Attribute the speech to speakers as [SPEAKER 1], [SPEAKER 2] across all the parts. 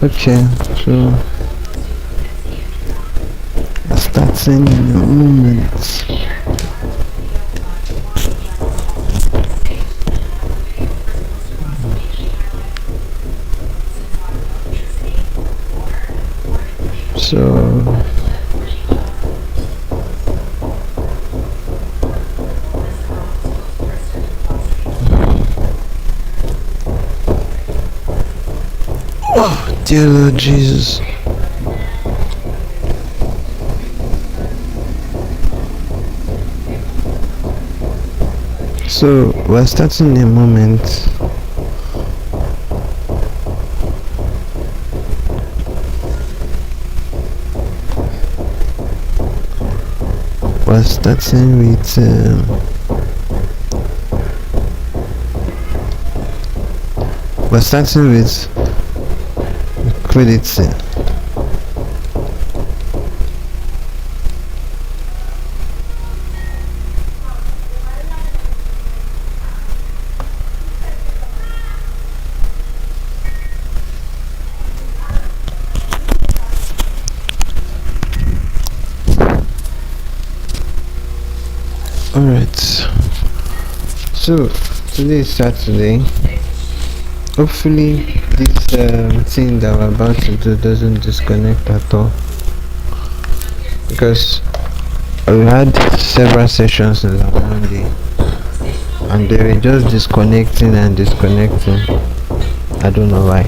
[SPEAKER 1] Okay, so starting in a moment. So oh dear Lord Jesus. So we're starting in a moment. We're starting with liquidity. Alright, so today is Saturday. Hopefully this thing that we're about to do doesn't disconnect at all, because we had several sessions on Monday and they were just disconnecting and disconnecting. I don't know why.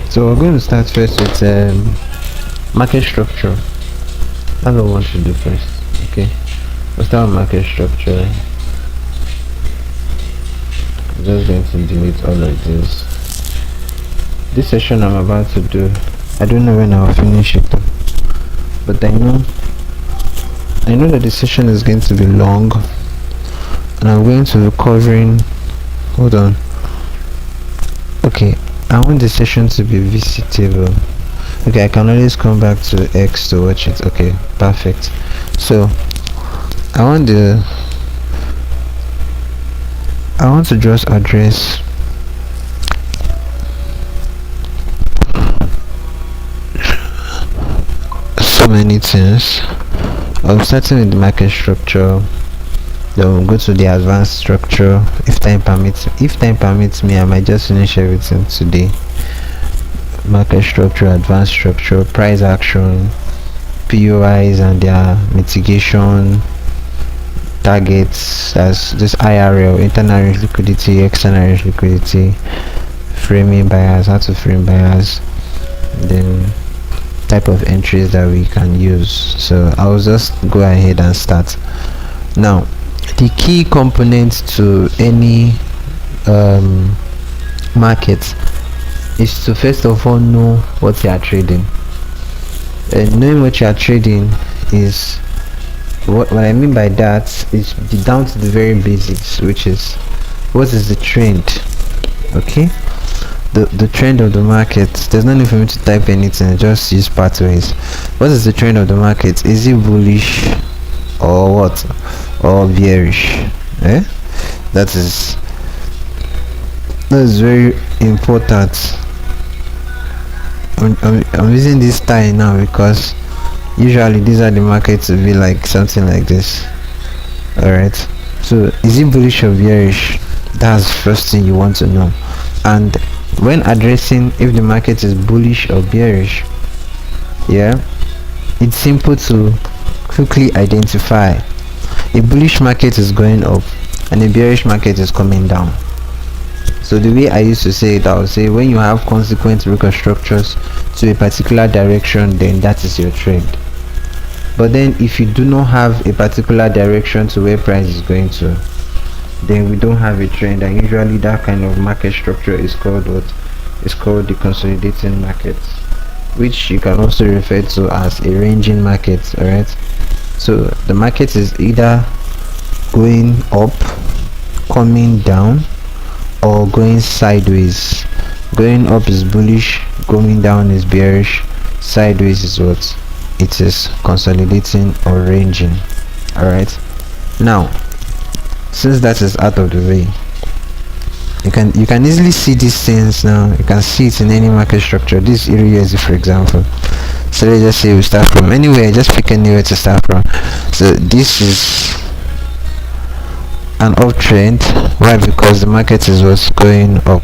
[SPEAKER 1] So we're going to start first with market structure. That's what I want to do first. Okay, we'll start with market structure. I'm just going to delete all of this. This session I'm about to do, I don't know when I'll finish it, but I know that the session is going to be long, and I'm going to be covering. Hold on. Okay, I want the session to be visitable. Okay, I can always come back to X to watch it. Okay, perfect. So I want to just address so many things. I'm starting with the market structure, then we'll go to the advanced structure. If time permits me, I might just finish everything today. Market structure, advanced structure, price action, POIs and their mitigation targets, as this IRL, internal range liquidity, external range liquidity, framing buyers, how to frame buyers, then type of entries that we can use. So I'll just go ahead and start. Now, the key components to any market is to first of all know what you are trading. And knowing what you are trading is what I mean by that is down to the very basics, which is what is the trend. Okay, the trend of the market. There's no need for me to type anything, just use pathways. What is the trend of the market? Is it bullish or what, or bearish? That is very important. I'm using this style now because usually these are the markets to be like something like this. Alright, so is it bullish or bearish? That's the first thing you want to know. And when addressing if the market is bullish or bearish, it's simple to quickly identify. A bullish market is going up and a bearish market is coming down. So the way I used to say it, I would say when you have consequent record structures to a particular direction, then that is your trend. But then if you do not have a particular direction to where price is going to, then we don't have a trend, and usually that kind of market structure is called what? It's called the consolidating market, which you can also refer to as a ranging market. Alright, so the market is either going up, coming down, or going sideways. Going up is bullish, going down is bearish, sideways is what? it is consolidating or ranging. All right, now since that is out of the way, you can easily see these things now. You can see it in any market structure. This area, for example, so let's just say we start from anywhere, just pick anywhere to start from. So this is an uptrend. Why? Because the market is what's going up,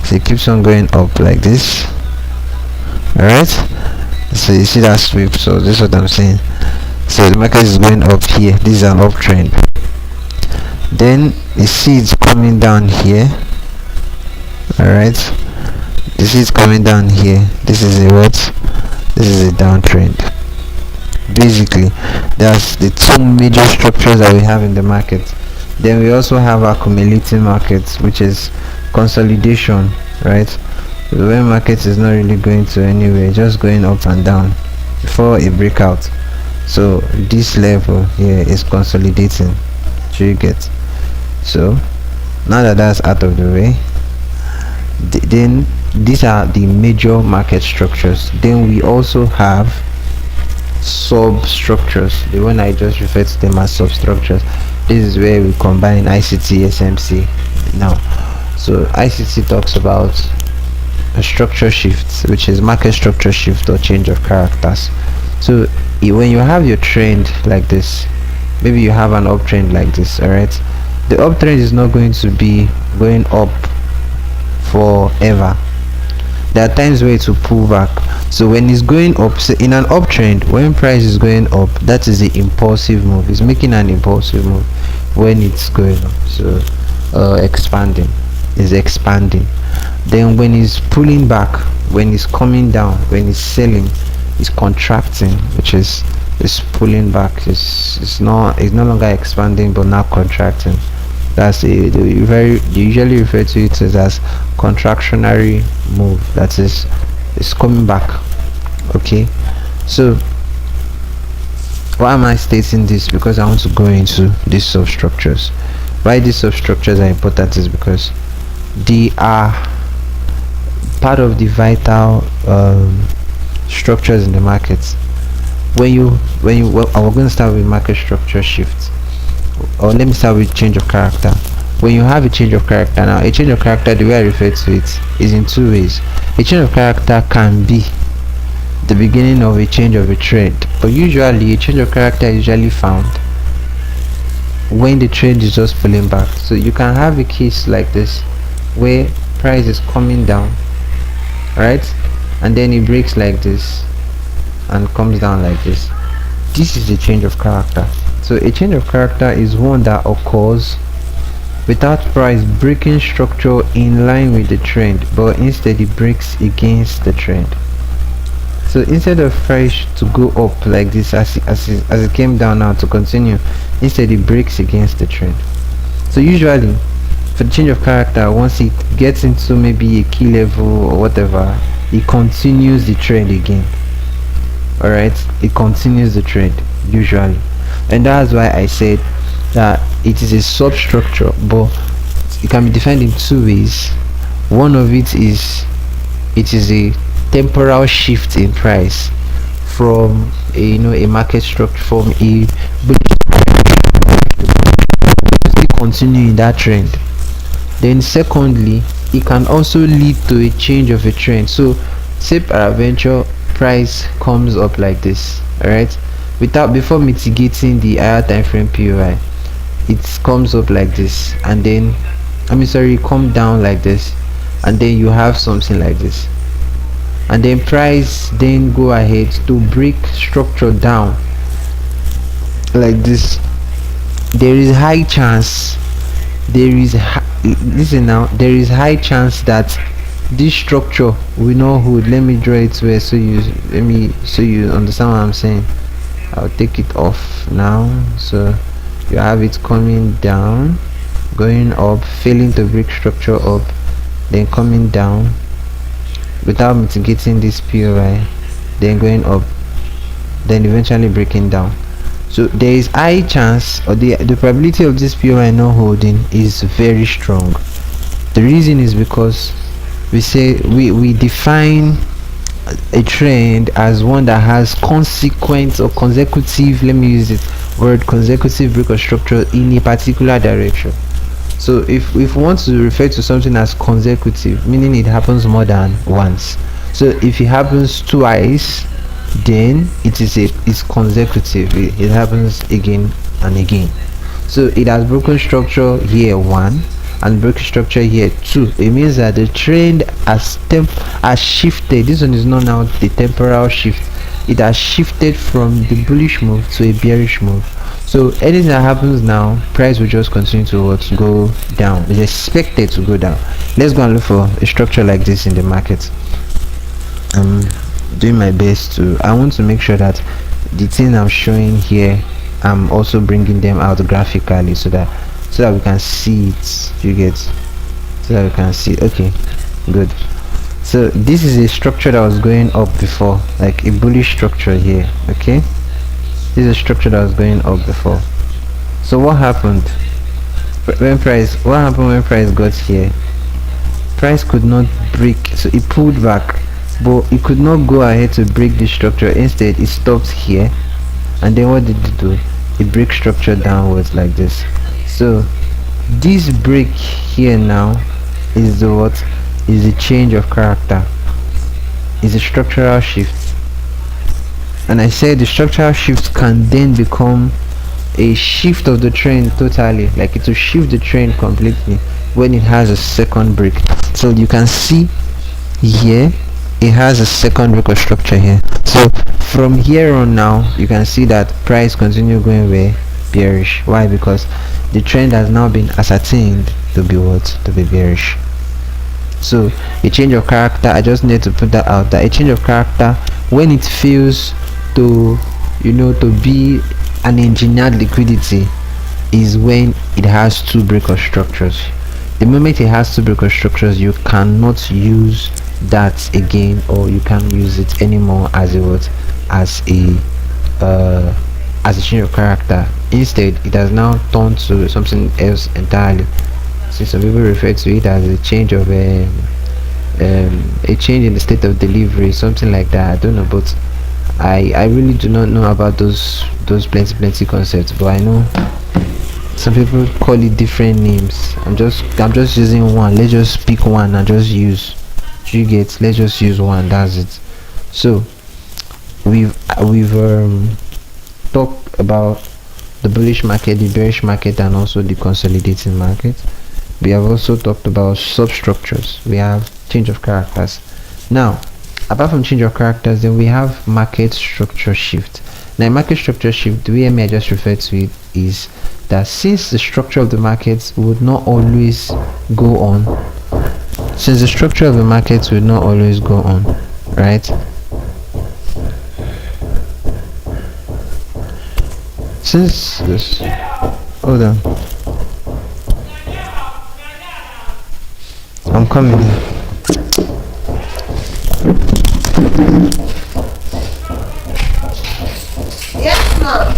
[SPEAKER 1] so it keeps on going up like this. All right, so you see that sweep. So this is what I'm saying. So the market is going up here. This is an uptrend. Then you see it's coming down here. All right, you see it's coming down here. This is a what? This is a downtrend. Basically, that's the two major structures that we have in the market. Then we also have accumulating markets, which is consolidation, right? When market is not really going to anywhere, just going up and down before a breakout. So this level here is consolidating. Do you get? So now that that's out of the way, then these are the major market structures. Then we also have substructures, the one I just referred to them as substructures. This is where we combine ICT, SMC now. So ICT talks about a structure shift, which is market structure shift or change of characters. So when you have your trend like this, maybe you have an uptrend like this, all right, the uptrend is not going to be going up forever. There are times where it will pull back. So when it's going up, so in an uptrend, when price is going up, that is the impulsive move. It's making an impulsive move when it's going up. So expanding is expanding. Then when it's pulling back, when it's coming down, when it's selling, it's contracting, which is pulling back. It's no longer expanding but now contracting. That's they usually refer to it as contractionary move. That is, it's coming back. Okay, so why am I stating this? Because I want to go into these substructures. Why these substructures are important is because they are part of the vital structures in the market. Well, I'm going to start with market structure shift, or let me start with change of character. When you have a change of character, now a change of character, the way I refer to it is in two ways. A change of character can be the beginning of a change of a trend, but usually a change of character is usually found when the trend is just pulling back. So you can have a case like this where price is coming down, right, and then it breaks like this and comes down like this. This is a change of character. So a change of character is one that occurs without price breaking structure in line with the trend, but instead it breaks against the trend. So instead of price to go up like this as it came down now to continue, instead it breaks against the trend. So usually for the change of character, once it gets into maybe a key level or whatever, it continues the trend again. Alright, it continues the trend usually, and that's why I said that it is a substructure, but it can be defined in two ways. One of it is a temporal shift in price from a market structure, from a continue in that trend. Then secondly, it can also lead to a change of a trend. So say peradventure price comes up like this, all right, before mitigating the higher time frame POI, it comes up like this, and then it come down like this, and then you have something like this, and then price then go ahead to break structure down like this. There is high chance there is high chance that this structure will not hold. Let me draw it where so you understand what I'm saying. I'll take it off now. So you have it coming down, going up, failing to break structure up, then coming down without mitigating this POI, then going up, then eventually breaking down. So there is high chance, or the probability of this POI not holding is very strong. The reason is because we define a trend as one that has consequent or consecutive, let me use it word, consecutive break of structure in a particular direction. So if we want to refer to something as consecutive, meaning it happens more than once. So if it happens twice, then it's consecutive. It happens again and again. So it has broken structure here 1 and broken structure here 2. It means that the trend has shifted. This one is not now the temporal shift. It has shifted from the bullish move to a bearish move. So anything that happens now, price will just continue to go down. It's expected to go down. Let's go and look for a structure like this in the market. I'm doing my best to, I want to make sure that the thing I'm showing here, I'm also bringing them out graphically so that we can see it. You get, so that we can see it. Okay, good. So this is a structure that was going up before, like a bullish structure here. Okay, this is a structure that was going up before. So what happened when price got here? Price could not break, so it pulled back, but it could not go ahead to break the structure. Instead it stopped here, and then what did it do? It breaks structure downwards like this. So this break here now is the what? Is a change of character, is a structural shift. And I said the structural shift can then become a shift of the trend totally, like it will shift the trend completely when it has a second break. So you can see here it has a second break of structure here. So from here on now you can see that price continue going where? Bearish. Why? Because the trend has now been ascertained to be what? To be bearish. So a change of character, I just need to put that out, that a change of character, when it feels to, you know, to be an engineered liquidity, is when it has two break of structures. The moment it has two break of structures, you cannot use that again, or you can't use it anymore as a what? As a change of character. Instead it has now turned to something else entirely. So some people refer to it as a change of a change in the state of delivery, something like that. I don't know, but I really do not know about those plenty concepts, but I know some people call it different names. I'm just using one. Let's just pick one and just use. You get, let's just use one, that's it. So we've talked about the bullish market, the bearish market, and also the consolidating market. We have also talked about substructures. We have change of characters. Now apart from change of characters, then we have market structure shift. Now market structure shift, the way I just refer to it is that since the structure of the markets would not always go on, right? Since this, hold on, I'm coming.
[SPEAKER 2] Yes, ma'am.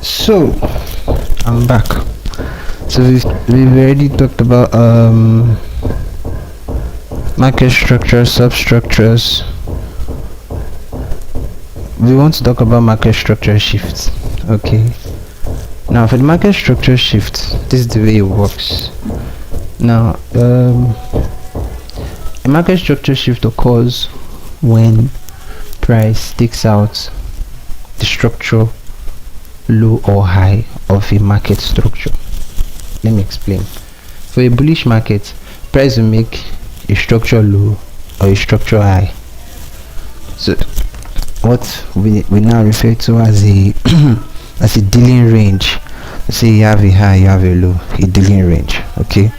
[SPEAKER 1] So I'm back. So we've already talked about market structure, substructures. We want to talk about market structure shifts. Okay, now for the market structure shift, this is the way it works. Now a market structure shift occurs when price takes out the structure low or high of a market structure. Let me explain. For a bullish market, price will make a structure low or a structure high. So what we now refer to as a as a dealing range. Say you have a high, you have a low, a dealing range. Okay,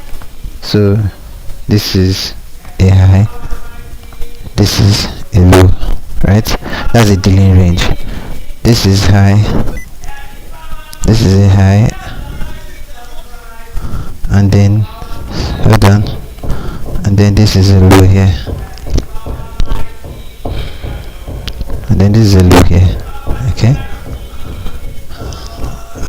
[SPEAKER 1] so this is a high, this is a low, right? That's a dealing range. This is high, this is a high, and then hold on, and then this is a low here, and then this is a low here.